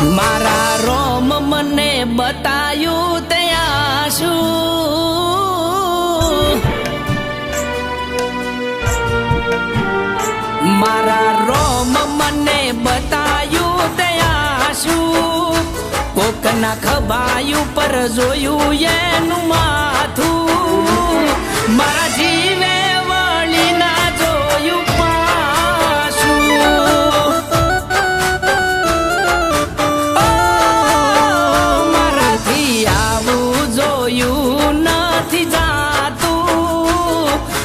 મારા રોમ મને બતાયું ત્યાં શું મારા રોમ મને બતાયું ત્યાં શું કોકના ખબાયું પર જોયું એનું માથું મારા જીવે વળી ના જોયું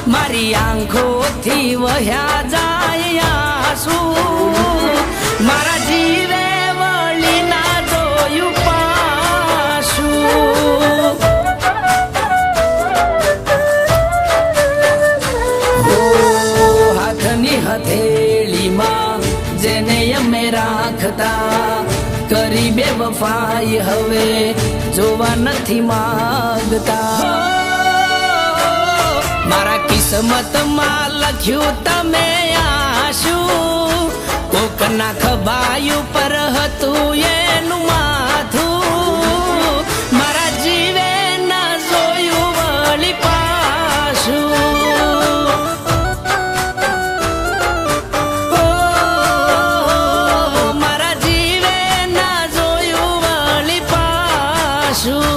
મારી આંખોથી વહ્યા જાય આંસુ મારા જીવે વળી ના જોયું પાછું હાથની હથેળીમાં જેને અમે રાખતા કરી બે વફાઈ હવે જોવા નથી માંગતા મારા કિસ્મતમાં લખ્યું તમે આશું કોકના ખબાયું પર હતું એનું માથું મારા જીવે ના જોયું વળી પાછું મારા જીવે ના જોયું વળી પાછું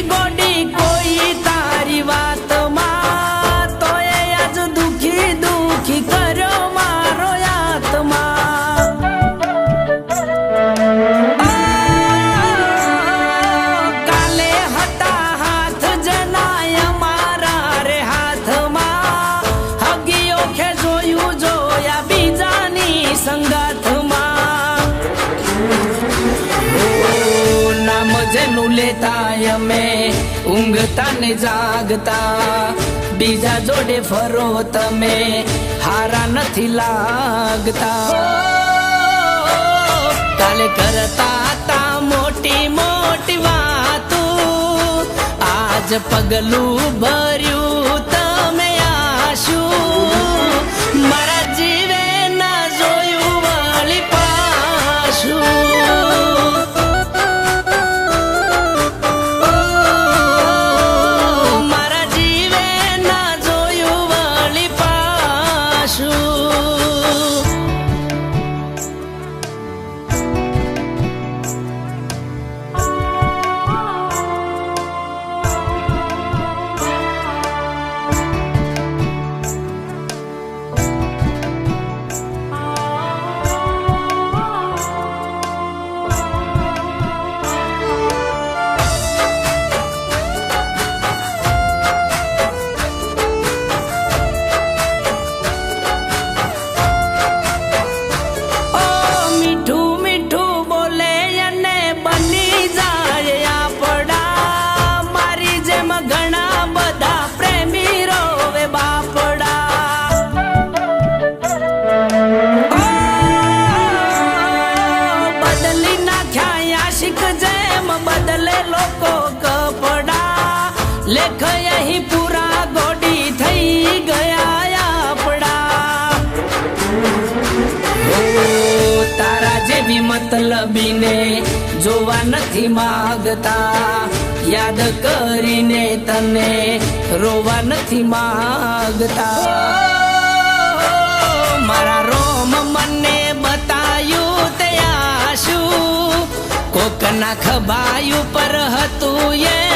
ગોડી કોઈ તારી વાતમાં તો એ આજ દુખી દુખી કર્યો મારો આત્મા કાલે હતા હાથ જનાય મારા રે હાથમાં હગીઓ કે જોયું જોયા બીજાની સંગાથમાં નામ જેનું લેતા અમે ઊંઘતા ને જાગતા બીજા જોડે ફરો તમે હારા નથી લાગતા કાલે કરતા તા મોટી મોટી વાતો આજ પગલું ભર્યું તમે આશું મારા જીવે ના જોયું વળી પાછું બદલે લોકો કપડા લેખ અહીં પૂરા ગોડી થઈ ગયા આપડા તારા જેવી મતલબીને જોવા નથી માગતા યાદ કરીને તને રોવા નથી માગતા મારા રોમ મને બતાયું ત્યાં શું કોકના ખબાયું પર હતું એ